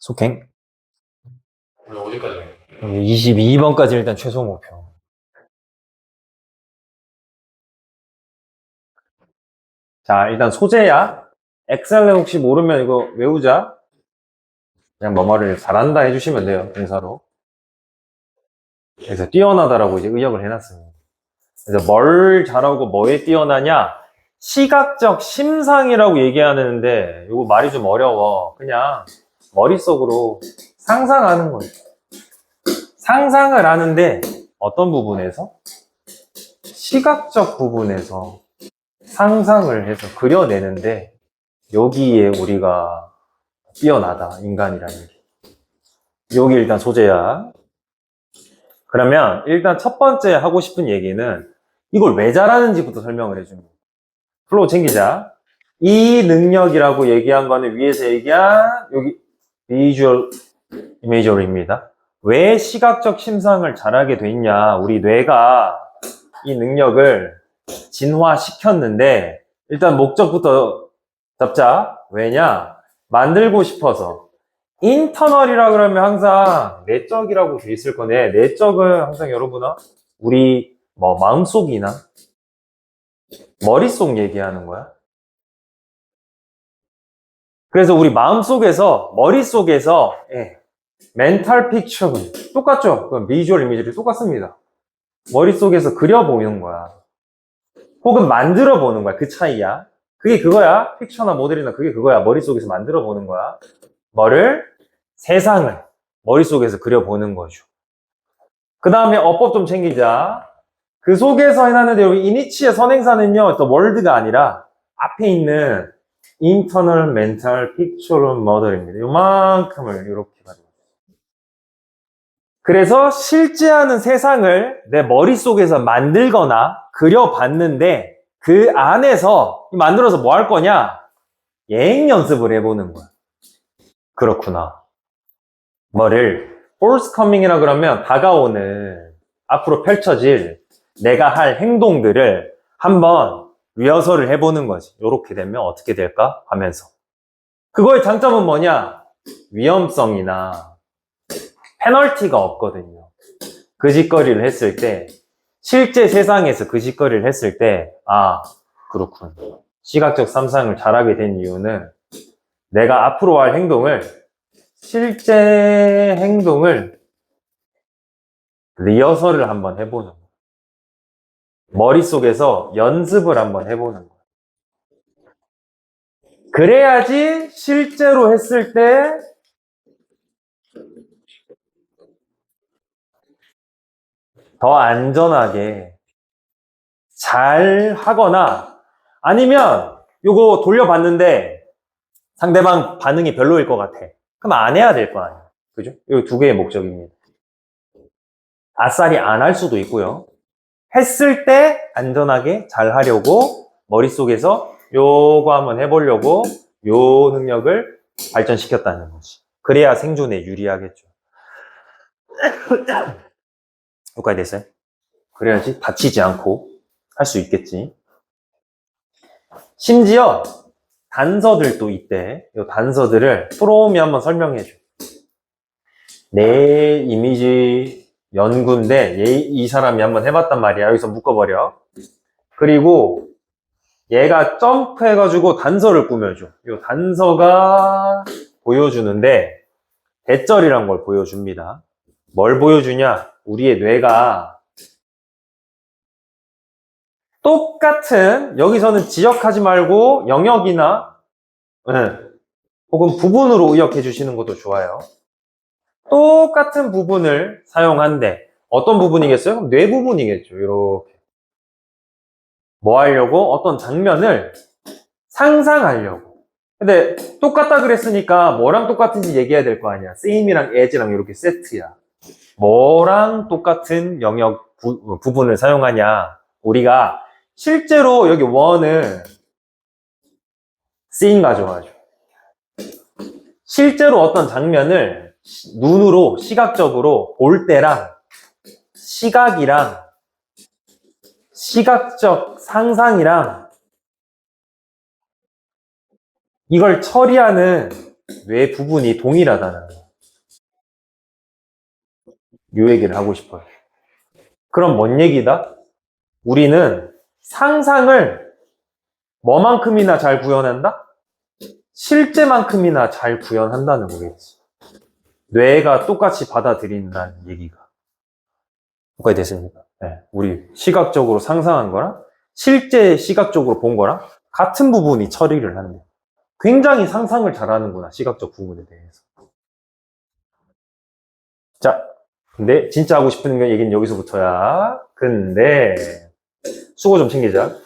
속행. 오늘 어디까지? 22번까지 일단 최소 목표. 자, 일단 소재야. 엑셀은 혹시 모르면 이거 외우자. 그냥 뭐뭐를 잘한다 해주시면 돼요, 동사로. 그래서 뛰어나다라고 이제 의역을 해놨습니다. 그래서 뭘 잘하고 뭐에 뛰어나냐? 시각적 심상이라고 얘기하는데 이거 말이 좀 어려워. 그냥 머릿속으로 상상하는 거예요. 상상을 하는데 어떤 부분에서? 시각적 부분에서 상상을 해서 그려내는데 여기에 우리가 뛰어나다, 인간이라는 게. 여기 일단 소재야. 그러면 일단 첫 번째 하고 싶은 얘기는 이걸 왜 잘하는지부터 설명을 해줍니다. 플로우 챙기자. 이 능력이라고 얘기한 거는 위에서 얘기한 여기 비주얼 이미저리입니다. 왜 시각적 심상을 잘하게 됐냐? 우리 뇌가 이 능력을 진화시켰는데 일단 목적부터 잡자. 왜냐? 만들고 싶어서. 인터널이라 그러면 항상 내적이라고 돼 있을 거네. 내적은 항상 여러분은 우리 마음속이나 머릿속 얘기하는 거야. 그래서 우리 마음속에서 머릿속에서 멘탈 픽처는 똑같죠? 그럼 비주얼 이미지를 똑같습니다. 머릿속에서 그려보는 거야. 혹은 만들어 보는 거야. 그 차이야. 그게 그거야. 픽처나 모델이나 그게 그거야. 머릿속에서 만들어 보는 거야. 뭐를? 세상을 머릿속에서 그려보는 거죠. 그 다음에 어법 좀 챙기자. 그 속에서 해놨는데 여기 이니치의 선행사는요, 또 월드가 아니라 앞에 있는 internal mental picture model입니다. 요만큼을 이렇게 가지고. 그래서 실제하는 세상을 내 머릿속에서 만들거나 그려봤는데 그 안에서 만들어서 뭐 할 거냐? 예행 연습을 해보는 거야. 그렇구나. 뭐를 forthcoming이라 그러면 다가오는 앞으로 펼쳐질 내가 할 행동들을 한번 리허설을 해보는 거지. 이렇게 되면 어떻게 될까? 하면서. 그거의 장점은 뭐냐? 위험성이나 페널티가 없거든요. 그 짓거리를 했을 때, 실제 세상에서 그 짓거리를 했을 때, 아, 그렇군. 시각적 상상을 잘하게 된 이유는 내가 앞으로 할 행동을, 실제 행동을 리허설을 한번 해보는 거예요. 머릿속에서 연습을 한번 해보는 거예요. 그래야지 실제로 했을 때 더 안전하게 잘 하거나 아니면 요거 돌려봤는데 상대방 반응이 별로일 것 같아. 그럼 안 해야 될 거 아니야. 그죠? 이 두 개의 목적입니다. 아싸리 안 할 수도 있고요. 했을 때 안전하게 잘 하려고 머릿속에서 요거 한번 해보려고 요 능력을 발전시켰다는 거지. 그래야 생존에 유리하겠죠. 여기까지 됐어요? 그래야지 다치지 않고 할 수 있겠지. 심지어 단서들도 있대. 이 단서들을 프롬이 한번 설명해줘. 내 이미지 연구인데 이 사람이 한번 해봤단 말이야. 여기서 묶어버려. 그리고 얘가 점프해가지고 단서를 꾸며줘. 이 단서가 보여주는데 대절이란 걸 보여줍니다. 뭘 보여주냐? 우리의 뇌가 똑같은, 여기서는 지역하지 말고 영역이나 혹은 부분으로 의역해 주시는 것도 좋아요. 똑같은 부분을 사용한대. 어떤 부분이겠어요? 뇌 부분이겠죠. 이렇게. 뭐 하려고? 어떤 장면을 상상하려고. 근데 똑같다 그랬으니까 뭐랑 똑같은지 얘기해야 될 거 아니야. same이랑 as랑 이렇게 세트야. 뭐랑 똑같은 영역 부분을 사용하냐. 우리가 실제로 여기 원을 scene 가져가죠. 실제로 어떤 장면을 눈으로 시각적으로 볼 때랑 시각이랑 시각적 상상이랑 이걸 처리하는 뇌 부분이 동일하다는 거. 요 얘기를 하고 싶어요. 그럼 뭔 얘기다? 우리는 상상을 뭐만큼이나 잘 구현한다? 실제만큼이나 잘 구현한다는 거겠지. 뇌가 똑같이 받아들인다는 얘기가. 뭐가 됐습니까? 네, 우리 시각적으로 상상한 거랑 실제 시각적으로 본 거랑 같은 부분이 처리를 한대. 굉장히 상상을 잘하는구나, 시각적 부분에 대해서. 자, 근데 진짜 하고 싶은 얘기는 여기서부터야. 근데 수고 좀 챙기자.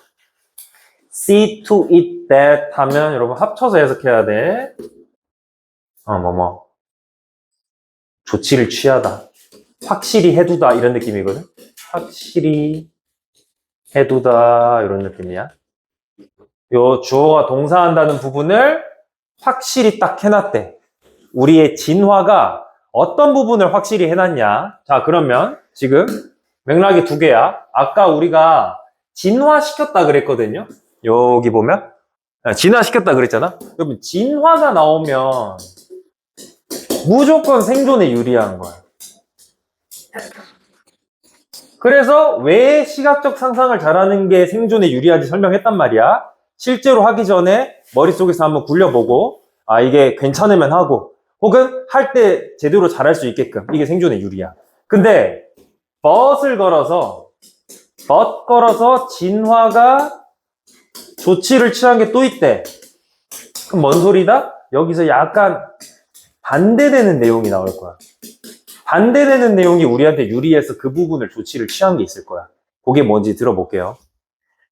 see to it that 하면 여러분 합쳐서 해석해야 돼. 조치를 취하다. 확실히 해두다 이런 느낌이거든. 확실히 해두다 이런 느낌이야. 요 주어가 동사한다는 부분을 확실히 딱 해놨대. 우리의 진화가 어떤 부분을 확실히 해놨냐. 자, 그러면 지금 맥락이 두 개야. 아까 우리가 진화시켰다 그랬거든요. 여기 보면 진화시켰다 그랬잖아. 여러분 진화가 나오면 무조건 생존에 유리한 거야. 그래서 왜 시각적 상상을 잘하는 게 생존에 유리한지 설명했단 말이야. 실제로 하기 전에 머릿속에서 한번 굴려보고 아 이게 괜찮으면 하고 혹은 할 때 제대로 잘할 수 있게끔 이게 생존에 유리야. 근데 but 걸어서 진화가 조치를 취한 게 또 있대. 그럼 뭔 소리다? 여기서 약간 반대되는 내용이 나올 거야. 반대되는 내용이 우리한테 유리해서 그 부분을 조치를 취한 게 있을 거야. 그게 뭔지 들어볼게요.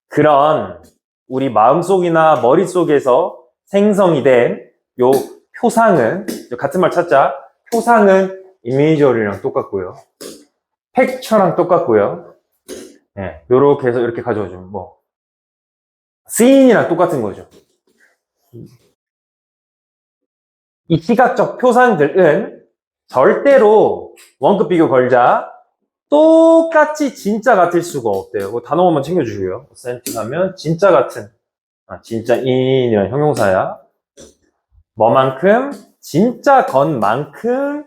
그런 우리 마음속이나 머릿속에서 생성이 된 요 표상은 같은 말 찾자. 표상은 이미저리랑 똑같고요. 팩처랑 똑같고요. 예, 요렇게 해서 이렇게 가져오죠. 뭐 시인이랑 똑같은 거죠. 이 시각적 표상들은 절대로 원급 비교 걸자. 똑같이 진짜 같을 수가 없대요. 그 단어 한번 챙겨주시고요. 센팅하면 진짜 같은, 진짜 인이란 형용사야. 뭐만큼? 진짜 것만큼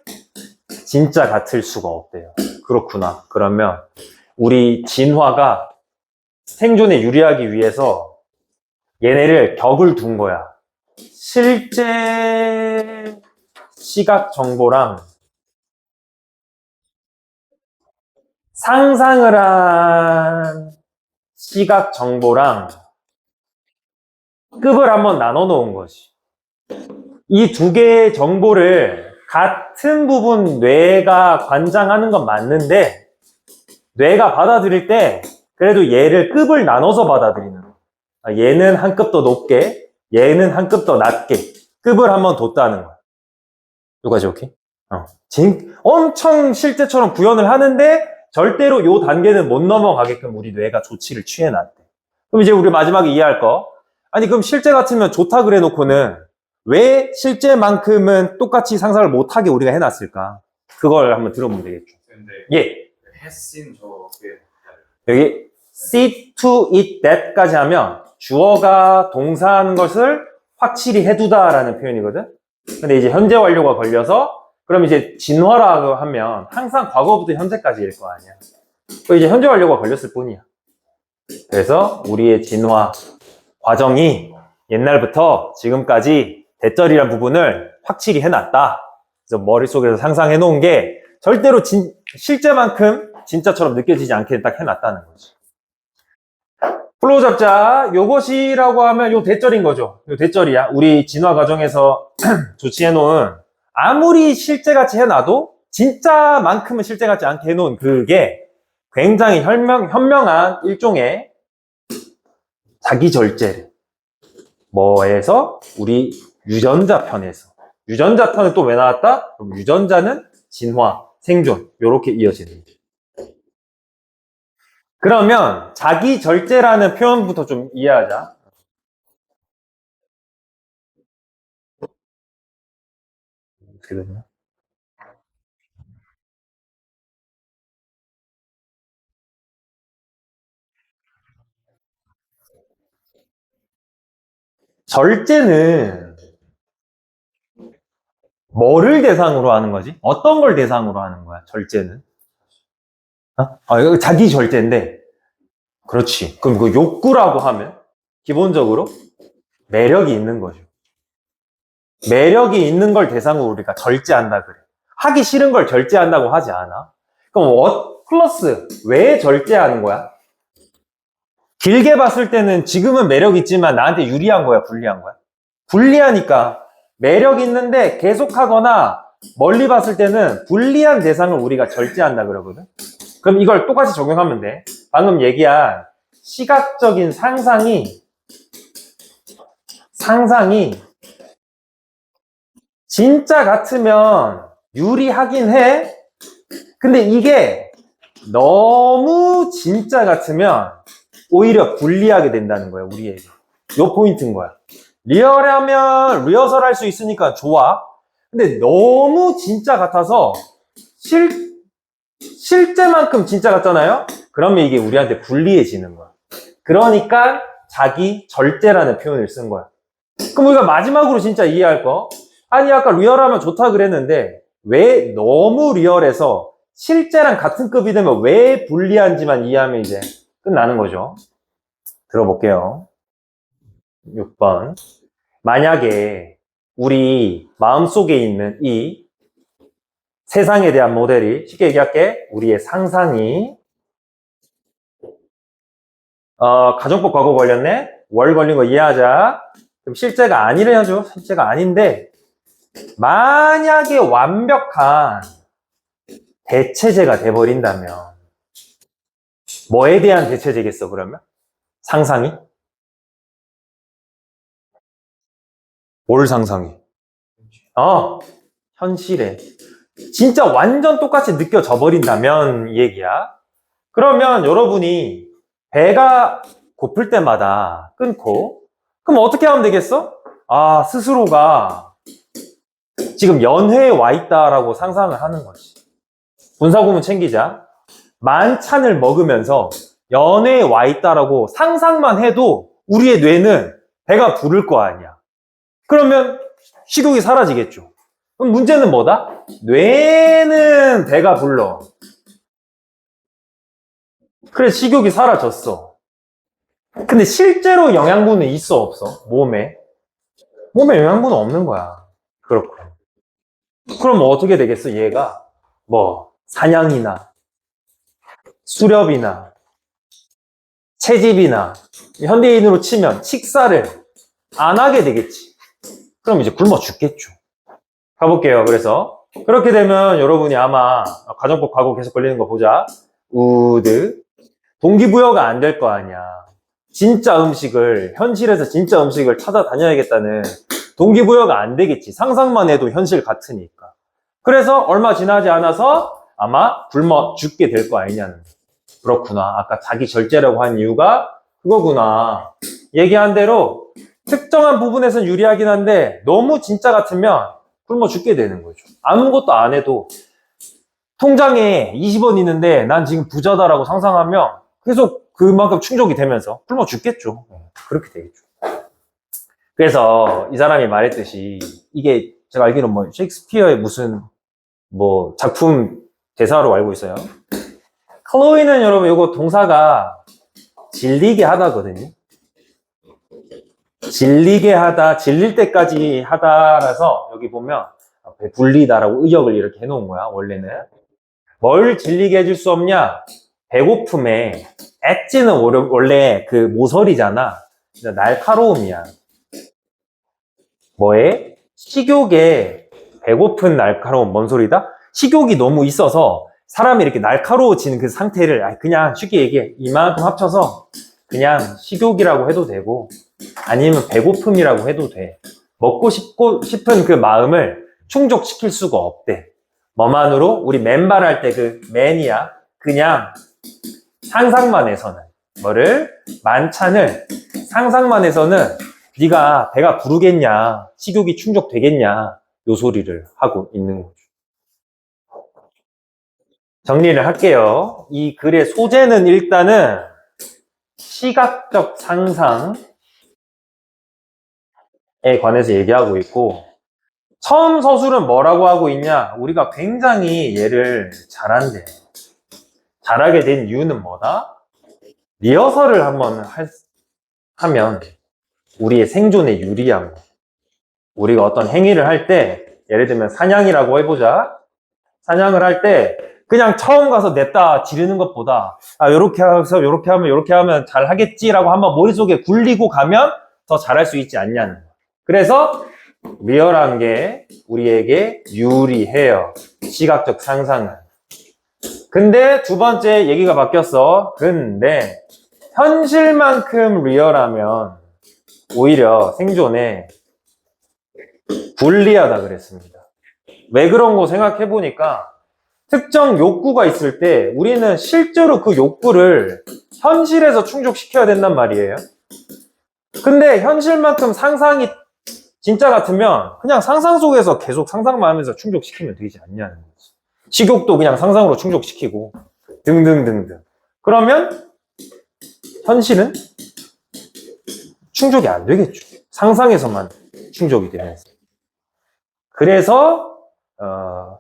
진짜 같을 수가 없대요. 그렇구나. 그러면 우리 진화가 생존에 유리하기 위해서 얘네를 격을 둔 거야. 실제 시각 정보랑 상상을 한 시각 정보랑 급을 한번 나눠 놓은 거지. 이 두 개의 정보를 같은 부분 뇌가 관장하는 건 맞는데 뇌가 받아들일 때 그래도 얘를 급을 나눠서 받아들이는 거야. 얘는 한 급 더 높게 얘는 한 급 더 낮게 급을 한번 뒀다는 거야. 여기까지 오케이? 엄청 실제처럼 구현을 하는데 절대로 요 단계는 못 넘어가게끔 우리 뇌가 조치를 취해놨대. 그럼 이제 우리 마지막에 이해할 거. 아니 그럼 실제 같으면 좋다 그래 놓고는 왜 실제만큼은 똑같이 상상을 못하게 우리가 해놨을까? 그걸 한번 들어보면 되겠죠. 근데 예. 했신 저게 여기 see to it that까지 하면 주어가 동사하는 것을 확실히 해두다라는 표현이거든. 근데 이제 현재 완료가 걸려서 그럼 이제 진화라고 하면 항상 과거부터 현재까지일 거 아니야. 또 이제 현재 완료가 걸렸을 뿐이야. 그래서 우리의 진화 과정이 옛날부터 지금까지 대절이란 부분을 확실히 해놨다. 그래서 머릿속에서 상상해 놓은 게 절대로 실제만큼 진짜처럼 느껴지지 않게 딱 해놨다는 거지. 플로우 잡자. 요것이라고 하면 요 대절인 거죠. 요 대절이야. 우리 진화 과정에서 조치해 놓은 아무리 실제같이 해놔도 진짜만큼은 실제같지 않게 해놓은 그게 굉장히 현명한 일종의 자기 절제를 뭐에서 우리 유전자 편에서 유전자 편은 또 왜 나왔다? 그럼 유전자는 진화, 생존 요렇게 이어지는 거죠. 그러면 자기 절제라는 표현부터 좀 이해하자. 어떻게 되냐? 절제는 뭐를 대상으로 하는 거지? 어떤 걸 대상으로 하는 거야, 절제는? 이거 자기 절제인데. 그렇지. 그럼 그 욕구라고 하면 기본적으로 매력이 있는 거죠. 매력이 있는 걸 대상으로 우리가 절제한다 그래. 하기 싫은 걸 절제한다고 하지 않아. 그럼 플러스 왜 절제하는 거야? 길게 봤을 때는 지금은 매력 있지만 나한테 유리한 거야, 불리한 거야? 불리하니까 매력 있는데 계속하거나 멀리 봤을 때는 불리한 대상을 우리가 절제한다 그러거든. 그럼 이걸 똑같이 적용하면 돼. 방금 얘기한 시각적인 상상이 진짜 같으면 유리하긴 해. 근데 이게 너무 진짜 같으면 오히려 불리하게 된다는 거야, 우리에게. 요 포인트인 거야. 리얼하면 리허설 할 수 있으니까 좋아. 근데 너무 진짜 같아서 실제만큼 진짜 같잖아요? 그러면 이게 우리한테 불리해지는 거야. 그러니까 자기 절제라는 표현을 쓴 거야. 그럼 우리가 마지막으로 진짜 이해할 거. 아니, 아까 리얼하면 좋다 그랬는데 왜 너무 리얼해서 실제랑 같은 급이 되면 왜 불리한지만 이해하면 이제 끝나는 거죠. 들어볼게요. 6번. 만약에 우리 마음속에 있는 이 세상에 대한 모델이, 쉽게 얘기할게, 우리의 상상이 가정법 과거 걸렸네? 월 걸린 거 이해하자. 그럼 실제가 아니래야죠. 실제가 아닌데 만약에 완벽한 대체제가 돼버린다면 뭐에 대한 대체제겠어 그러면? 상상이? 뭘 상상해? 현실에 진짜 완전 똑같이 느껴져 버린다면 이 얘기야. 그러면 여러분이 배가 고플 때마다 끊고, 그럼 어떻게 하면 되겠어? 스스로가 지금 연회에 와 있다라고 상상을 하는 거지. 분사구문 챙기자. 만찬을 먹으면서 연회에 와 있다라고 상상만 해도 우리의 뇌는 배가 부를 거 아니야. 그러면 식욕이 사라지겠죠. 그럼 문제는 뭐다? 뇌는 배가 불러. 그래, 식욕이 사라졌어. 근데 실제로 영양분은 있어, 없어? 몸에 영양분은 없는 거야. 그렇고. 그럼 어떻게 되겠어, 얘가? 사냥이나, 수렵이나, 채집이나, 현대인으로 치면 식사를 안 하게 되겠지. 그럼 이제 굶어 죽겠죠. 가볼게요. 그래서 그렇게 되면 여러분이 아마 가정법 과거 계속 걸리는 거 보자. 동기부여가 안 될 거 아니야. 진짜 음식을, 현실에서 진짜 음식을 찾아다녀야겠다는 동기부여가 안 되겠지. 상상만 해도 현실 같으니까. 그래서 얼마 지나지 않아서 아마 굶어 죽게 될 거 아니냐는. 그렇구나. 아까 자기 절제라고 한 이유가 그거구나. 얘기한 대로 특정한 부분에서는 유리하긴 한데 너무 진짜 같으면 굶어 죽게 되는 거죠. 아무것도 안 해도 통장에 20원 있는데 난 지금 부자다라고 상상하면 계속 그만큼 충족이 되면서 굶어 죽겠죠. 그렇게 되겠죠. 그래서 이 사람이 말했듯이 이게 제가 알기로는 셰익스피어의 무슨 작품 대사로 알고 있어요. 클로이는 여러분 이거 동사가 질리게 하다거든요. 질리게 하다, 질릴 때까지 하다라서 여기 보면 불리다라고 의역을 이렇게 해놓은 거야, 원래는. 뭘 질리게 해줄 수 없냐? 배고픔에, 엣지는 원래 그 모서리잖아. 날카로움이야. 뭐에? 식욕에 배고픈 날카로움, 뭔 소리다? 식욕이 너무 있어서 사람이 이렇게 날카로워지는 그 상태를 그냥 쉽게 얘기해. 이만큼 합쳐서 그냥 식욕이라고 해도 되고 아니면 배고픔이라고 해도 돼. 먹고 싶은 그 마음을 충족시킬 수가 없대. 뭐만으로? 우리 맨발 할 때 그 맨이야. 그냥 상상만 해서는 만찬을 상상만 해서는 네가 배가 부르겠냐, 식욕이 충족되겠냐 요 소리를 하고 있는 거죠. 정리를 할게요. 이 글의 소재는 일단은 시각적 상상에 관해서 얘기하고 있고 처음 서술은 뭐라고 하고 있냐? 우리가 굉장히 얘를 잘한대. 잘하게 된 이유는 뭐다? 리허설을 한번 하면 우리의 생존에 유리한 거. 우리가 어떤 행위를 할 때, 예를 들면 사냥이라고 해보자. 사냥을 할 때 그냥 처음 가서 냈다 지르는 것보다 요렇게 해서 요렇게 하면 잘 하겠지라고 한번 머릿속에 굴리고 가면 더 잘할 수 있지 않냐는 거야. 그래서 리얼한 게 우리에게 유리해요. 시각적 상상은. 근데 두 번째 얘기가 바뀌었어. 근데 현실만큼 리얼하면 오히려 생존에 불리하다 그랬습니다. 왜 그런 거 생각해 보니까 특정 욕구가 있을 때 우리는 실제로 그 욕구를 현실에서 충족시켜야 된단 말이에요. 근데 현실만큼 상상이 진짜 같으면 그냥 상상 속에서 계속 상상만 하면서 충족시키면 되지 않냐는 거지. 식욕도 그냥 상상으로 충족시키고 등등등등. 그러면 현실은 충족이 안 되겠죠. 상상에서만 충족이 되면서. 그래서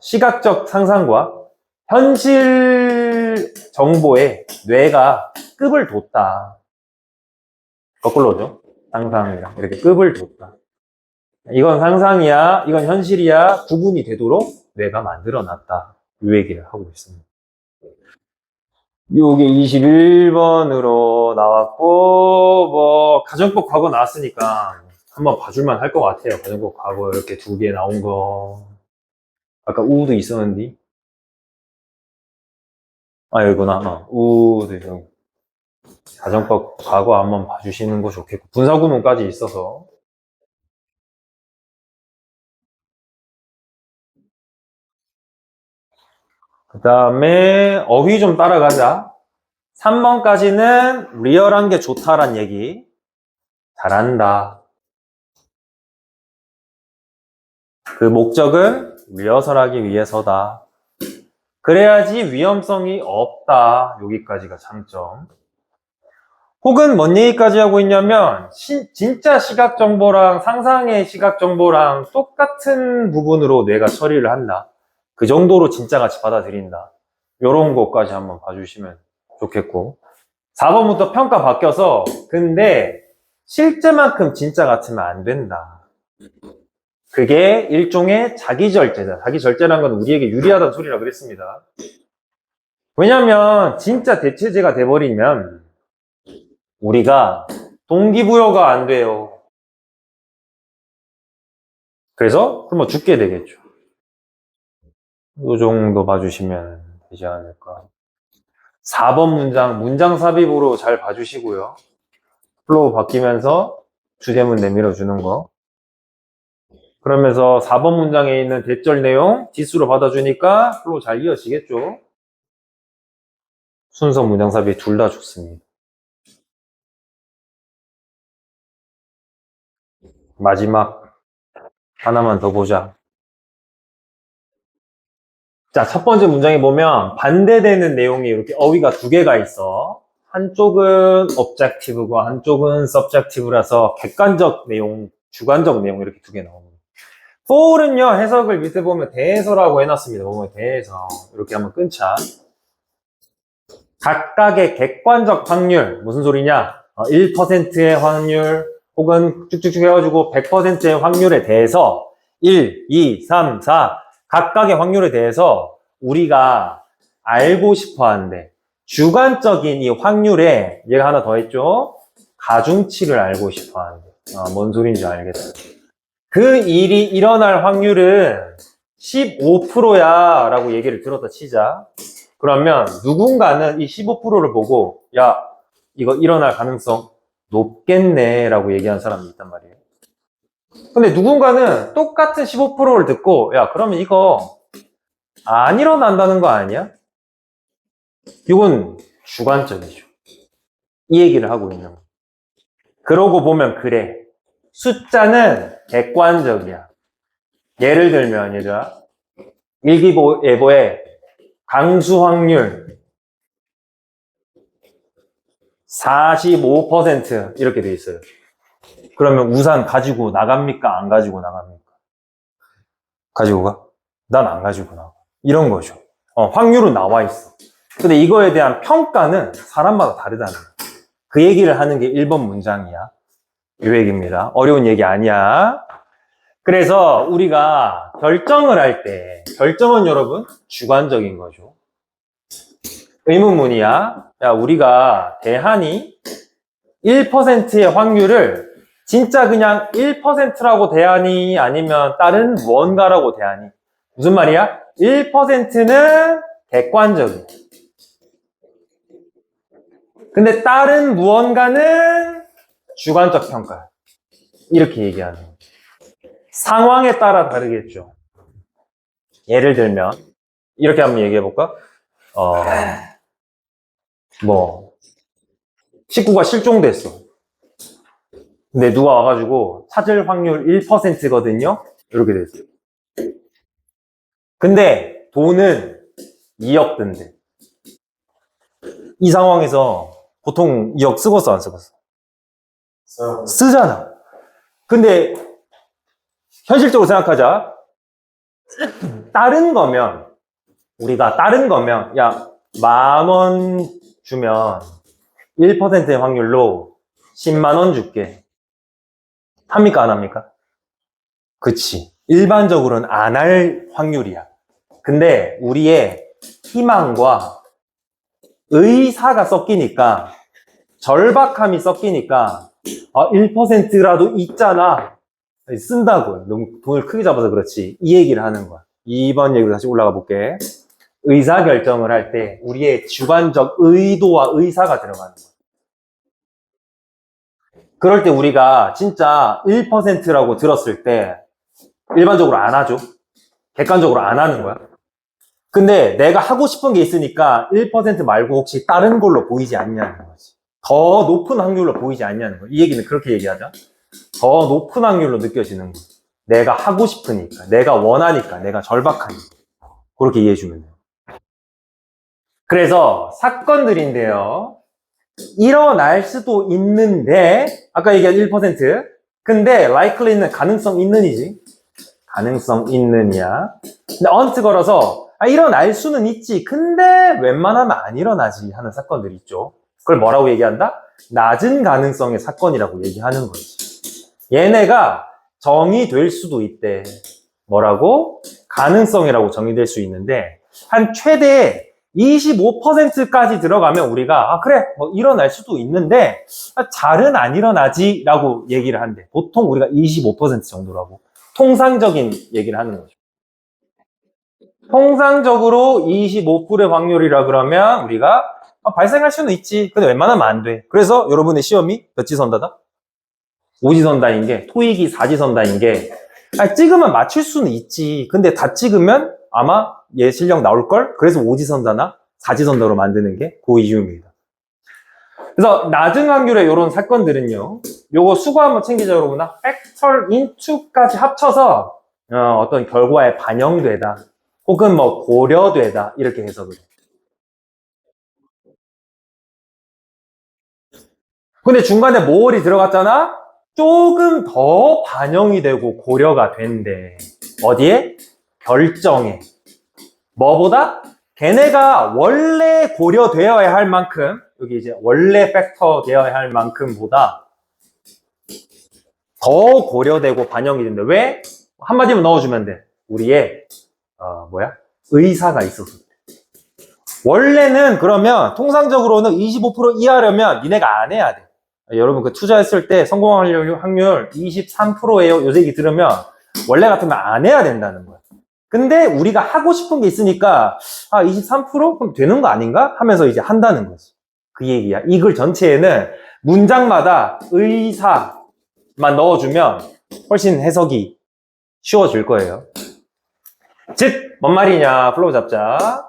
시각적 상상과 현실 정보에 뇌가 급을 뒀다. 거꾸로죠. 상상이랑 이렇게 급을 뒀다. 이건 상상이야, 이건 현실이야 구분이 되도록 뇌가 만들어놨다. 이 얘기를 하고 있습니다. 요게 21번으로 나왔고, 뭐 가정법 과거 나왔으니까 한번 봐줄만 할 것 같아요. 가정법 과거 이렇게 두 개 나온 거. 아까 우도 있었는데. 여기구나. 우도 있었는데. 가정법 과거 한번 봐주시는 거 좋겠고, 분사구문까지 있어서. 그 다음에 어휘 좀 따라가자. 3번까지는 리얼한 게 좋다란 얘기. 잘한다. 그 목적은 리허설하기 위해서다. 그래야지 위험성이 없다. 여기까지가 장점. 혹은 뭔 얘기까지 하고 있냐면 진짜 시각 정보랑 상상의 시각 정보랑 똑같은 부분으로 뇌가 처리를 한다. 그 정도로 진짜같이 받아들인다. 요런 것까지 한번 봐주시면 좋겠고. 4번부터 평가 바뀌어서 근데 실제만큼 진짜 같으면 안 된다. 그게 일종의 자기절제다. 자기절제라는 건 우리에게 유리하다는 소리라 그랬습니다. 왜냐면 진짜 대체제가 돼버리면 우리가 동기부여가 안 돼요. 그래서 그러면 죽게 되겠죠. 이 정도 봐주시면 되지 않을까. 4번 문장 삽입으로 잘 봐주시고요. 플로우 바뀌면서 주제문 내밀어주는 거. 그러면서 4번 문장에 있는 대절 내용 지수로 받아주니까 플로우 잘 이어지겠죠. 순서 문장 삽입 둘 다 좋습니다. 마지막 하나만 더 보자. 자, 첫 번째 문장에 보면 반대되는 내용이 이렇게 어휘가 두 개가 있어. 한쪽은 objective고 한쪽은 subjective라서 객관적 내용, 주관적 내용 이렇게 두 개 나옵니다. for은요, 해석을 밑에 보면 대해서라고 해놨습니다. 보면 대해서. 이렇게 한번 끊자. 각각의 객관적 확률, 무슨 소리냐? 1%의 확률, 혹은 쭉쭉쭉 해가지고 100%의 확률에 대해서 1, 2, 3, 4 각각의 확률에 대해서 우리가 알고 싶어 하는데 주관적인 이 확률에 얘가 하나 더 했죠? 가중치를 알고 싶어 하는데 뭔 소리인지 알겠다. 그 일이 일어날 확률은 15%야 라고 얘기를 들었다 치자. 그러면 누군가는 이 15%를 보고 야 이거 일어날 가능성 높겠네 라고 얘기한 사람이 있단 말이에요. 근데 누군가는 똑같은 15%를 듣고 야 그러면 이거 안 일어난다는 거 아니야? 이건 주관적이죠. 이 얘기를 하고 있는 거. 그러고 보면 그래. 숫자는 객관적이야. 예를 들면 얘들아 일기예보에 강수 확률 45% 이렇게 돼 있어요. 그러면 우산 가지고 나갑니까? 안 가지고 나갑니까? 가지고 가? 난 안 가지고 나가. 이런 거죠. 확률은 나와 있어. 근데 이거에 대한 평가는 사람마다 다르다는 거야. 그 얘기를 하는 게 1번 문장이야. 요 얘기입니다. 어려운 얘기 아니야. 그래서 우리가 결정을 할 때, 결정은 여러분 주관적인 거죠. 의문문이야. 야, 우리가 대한이 1%의 확률을 진짜 그냥 1%라고 대하니 아니면 다른 무언가라고 대하니? 무슨 말이야? 1%는 객관적이야. 근데 다른 무언가는 주관적 평가. 이렇게 얘기하는 거예요. 상황에 따라 다르겠죠. 예를 들면 이렇게 한번 얘기해 볼까? 식구가 실종됐어. 근데 누가 와가지고 찾을 확률 1%거든요? 이렇게 됐어요. 근데 돈은 2억 든대. 이 상황에서 보통 2억 쓰겠어, 안 쓰겠어? 쓰잖아. 근데 현실적으로 생각하자. 우리가 다른 거면, 야, 10,000원 주면 1%의 확률로 10만 원 줄게. 합니까, 안 합니까? 그치. 일반적으로는 안 할 확률이야. 근데 우리의 희망과 의사가 섞이니까, 절박함이 섞이니까, 1%라도 있잖아. 쓴다고요. 너무 돈을 크게 잡아서 그렇지. 이 얘기를 하는 거야. 2번 얘기로 다시 올라가 볼게. 의사결정을 할 때 우리의 주관적 의도와 의사가 들어가는 거야. 그럴 때 우리가 진짜 1%라고 들었을 때 일반적으로 안 하죠. 객관적으로 안 하는 거야. 근데 내가 하고 싶은 게 있으니까 1% 말고 혹시 다른 걸로 보이지 않냐는 거지. 더 높은 확률로 보이지 않냐는 거야. 이 얘기는 그렇게 얘기하자. 더 높은 확률로 느껴지는 거야. 내가 하고 싶으니까, 내가 원하니까, 내가 절박하니까. 그렇게 이해해주면 돼요. 그래서 사건들인데요. 일어날 수도 있는데, 아까 얘기한 1%. 근데 likely는 가능성 있는이지. 가능성 있는이야. 근데 언트 걸어서 일어날 수는 있지. 근데 웬만하면 안 일어나지 하는 사건들이 있죠. 그걸 뭐라고 얘기한다? 낮은 가능성의 사건이라고 얘기하는 거지. 얘네가 정의될 수도 있대. 뭐라고? 가능성이라고 정의될 수 있는데 한 최대 25%까지 들어가면 우리가 그래 일어날 수도 있는데 잘은 안 일어나지 라고 얘기를 한대. 보통 우리가 25% 정도라고 통상적인 얘기를 하는 거죠. 통상적으로 25%의 확률이라 그러면 우리가 발생할 수는 있지. 근데 웬만하면 안 돼. 그래서 여러분의 시험이 몇 지선다다? 5지선다인 게, 토익이 4지선다인 게 찍으면 맞출 수는 있지. 근데 다 찍으면 아마 얘 실력 나올걸? 그래서 5지선다나 4지선다로 만드는 게 그 이유입니다. 그래서 낮은 확률의 이런 사건들은요. 요거 수거 한번 챙기자 여러분아. factor into까지 합쳐서 어떤 결과에 반영되다. 혹은 고려되다. 이렇게 해석을 해. 근데 중간에 모월이 들어갔잖아? 조금 더 반영이 되고 고려가 된대. 어디에? 결정에. 뭐보다? 걔네가 원래 고려되어야 할 만큼, 여기 이제 원래 팩터 되어야 할 만큼보다 더 고려되고 반영이 된대. 왜? 한마디만 넣어주면 돼. 우리의, 의사가 있어서. 원래는 그러면 통상적으로는 25% 이하려면 니네가 안 해야 돼. 여러분 그 투자했을 때 성공할 확률 23%예요. 요 얘기 들으면 원래 같으면 안 해야 된다는 거야. 근데 우리가 하고 싶은 게 있으니까 23%? 그럼 되는 거 아닌가? 하면서 이제 한다는 거지. 그 얘기야. 이 글 전체에는 문장마다 의사만 넣어주면 훨씬 해석이 쉬워질 거예요. 즉, 뭔 말이냐? 플로우 잡자.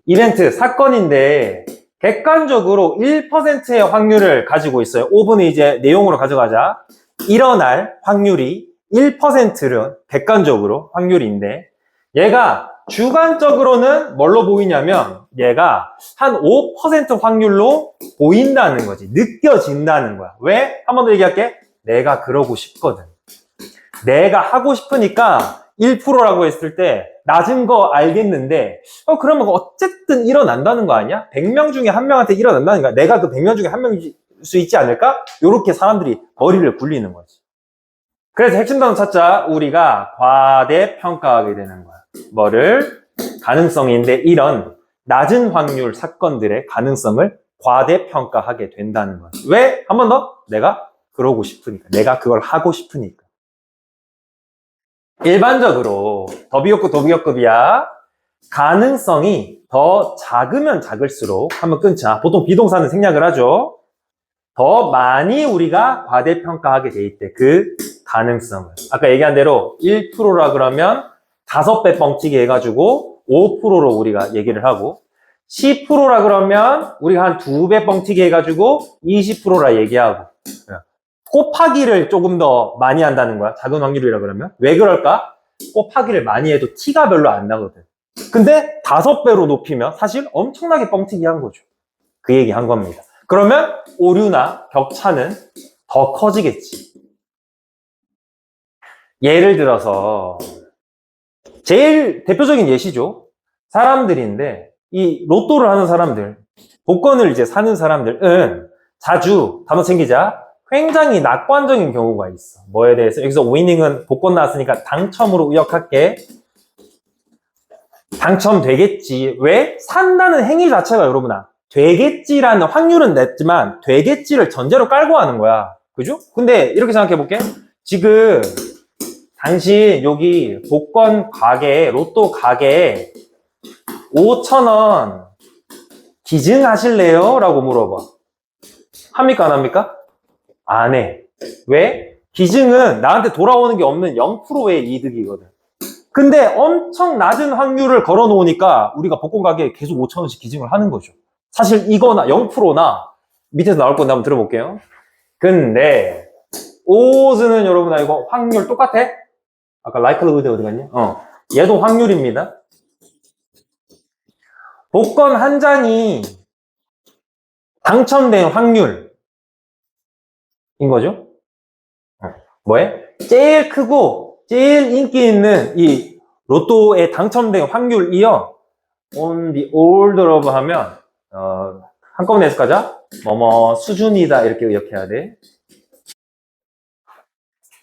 이벤트, 사건인데 객관적으로 1%의 확률을 가지고 있어요. 5분의 이제 내용으로 가져가자. 일어날 확률이 1%는 객관적으로 확률인데 얘가 주관적으로는 뭘로 보이냐면 얘가 한 5% 확률로 보인다는 거지. 느껴진다는 거야. 왜? 한 번 더 얘기할게. 내가 그러고 싶거든. 내가 하고 싶으니까 1%라고 했을 때 낮은 거 알겠는데 그러면 어쨌든 일어난다는 거 아니야? 100명 중에 한 명한테 일어난다는 거야. 내가 그 100명 중에 한 명일 수 있지 않을까? 요렇게 사람들이 머리를 굴리는 거지. 그래서 핵심 단어 찾자. 우리가 과대평가하게 되는 거야. 뭐를? 가능성인데 이런 낮은 확률 사건들의 가능성을 과대평가하게 된다는 거야. 왜? 한 번 더? 내가 그러고 싶으니까. 내가 그걸 하고 싶으니까. 일반적으로 더비교급, 가능성이 더 작으면 작을수록 한번 끊자. 보통 비동사는 생략을 하죠. 더 많이 우리가 과대평가하게 돼 있대. 그 가능성을. 아까 얘기한 대로 1%라 그러면 5배 뻥튀기 해가지고 5%로 우리가 얘기를 하고 10%라 그러면 우리가 한 2배 뻥튀기 해가지고 20%라 얘기하고 곱하기를 조금 더 많이 한다는 거야. 작은 확률이라 그러면. 왜 그럴까? 곱하기를 많이 해도 티가 별로 안 나거든. 근데 5배로 높이면 사실 엄청나게 뻥튀기 한 거죠. 그 얘기 한 겁니다. 그러면 오류나 격차는 더 커지겠지. 예를 들어서 제일 대표적인 예시죠. 사람들인데 이 로또를 하는 사람들, 복권을 이제 사는 사람들은 자주 단어 챙기자. 굉장히 낙관적인 경우가 있어. 뭐에 대해서? 여기서 위닝은 복권 나왔으니까 당첨으로 의역할게. 당첨되겠지. 왜? 산다는 행위 자체가 여러분아 되겠지라는 확률은 냈지만 되겠지를 전제로 깔고 하는 거야. 그죠? 근데 이렇게 생각해 볼게. 지금 당신 여기 복권 가게, 로또 가게 5,000원 기증하실래요? 라고 물어봐. 합니까? 안 합니까? 안 해. 왜? 기증은 나한테 돌아오는 게 없는 0%의 이득이거든. 근데 엄청 낮은 확률을 걸어 놓으니까 우리가 복권 가게에 계속 5,000원씩 기증을 하는 거죠. 사실 이거나 0%나 밑에서 나올 건데 한번 들어볼게요. 근데 오즈는 여러분 이거 확률 똑같아? 아까 likelihood 어디 갔냐? 얘도 확률입니다. 복권 한 장이 당첨된 확률인 거죠. 뭐에? 제일 크고 제일 인기 있는 이 로또에 당첨된 확률이요. on the order of 하면 한꺼번에 해서 가자. 뭐뭐 수준이다 이렇게 기억해야 돼.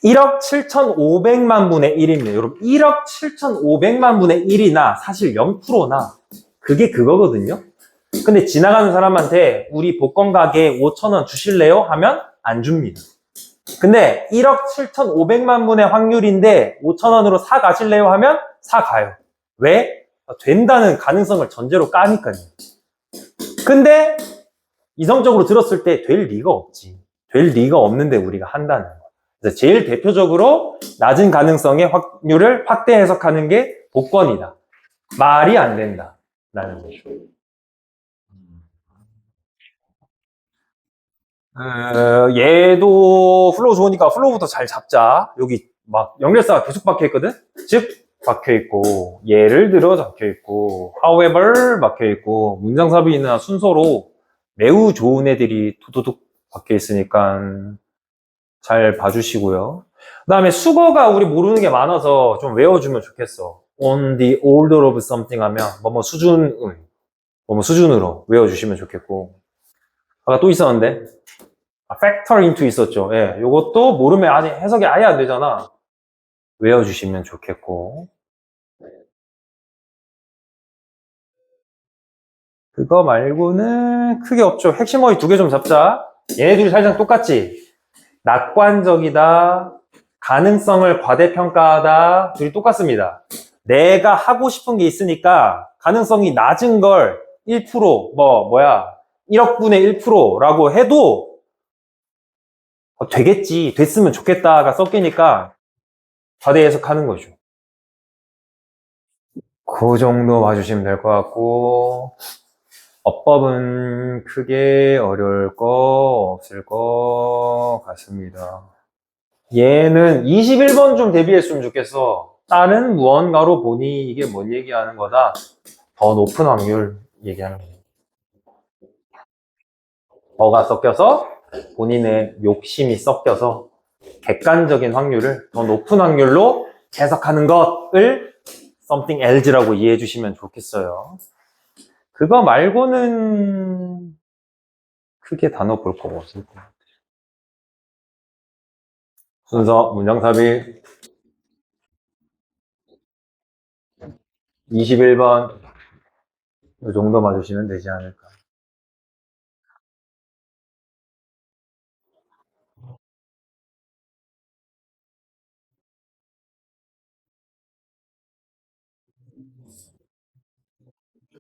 1억 7,500만 분의 1입니다. 여러분 1억 7,500만 분의 1이나 사실 0%나 그게 그거거든요. 근데 지나가는 사람한테 우리 복권 가게 5,000원 주실래요? 하면 안 줍니다. 근데 1억 7,500만 분의 확률인데 5,000원으로 사 가실래요? 하면 사 가요. 왜? 된다는 가능성을 전제로 까니까요. 근데 이성적으로 들었을 때 될 리가 없지. 될 리가 없는데 우리가 한다는 거. 그래서 제일 대표적으로 낮은 가능성의 확률을 확대 해석하는 게 복권이다. 말이 안 된다. 라는 거죠. 얘도 플로우 좋으니까 플로우부터 잘 잡자. 여기 막 연결사가 계속 박혀 있거든? 즉, 박혀 있고, 예를 들어 적혀 있고, however 박혀 있고, 문장삽입이나 순서로 매우 좋은 애들이 두두둑 박혀 있으니까 잘 봐주시고요. 그 다음에 수거가 우리 모르는 게 많아서 좀 외워주면 좋겠어. on the order of something 하면 뭐뭐 수준을, 뭐뭐 수준으로 외워주시면 좋겠고. 아까 또 있었는데, factor into 있었죠. 예, 요것도 모르면 아직 해석이 아예 안 되잖아. 외워주시면 좋겠고. 그거 말고는 크게 없죠. 핵심 어휘 2개 좀 잡자. 얘네들이 살짝 똑같지? 낙관적이다, 가능성을 과대평가하다, 둘이 똑같습니다. 내가 하고 싶은 게 있으니까 가능성이 낮은 걸 1%, 1억 분의 1%라고 해도 되겠지, 됐으면 좋겠다가 섞이니까 과대 해석하는 거죠. 그 정도 봐주시면 될 것 같고, 어법은 크게 어려울 거 없을 것 같습니다. 얘는 21번 좀 대비했으면 좋겠어. 다른 무언가로 보니 이게 뭔 얘기하는 거다? 더 높은 확률 얘기하는 거예요. 더가 섞여서 본인의 욕심이 섞여서 객관적인 확률을 더 높은 확률로 해석하는 것을 something else라고 이해해 주시면 좋겠어요. 그거 말고는 크게 단어 볼 거가 없을 것 같아요. 순서, 문장삽입 21번 이 정도 맞으시면 되지 않을까.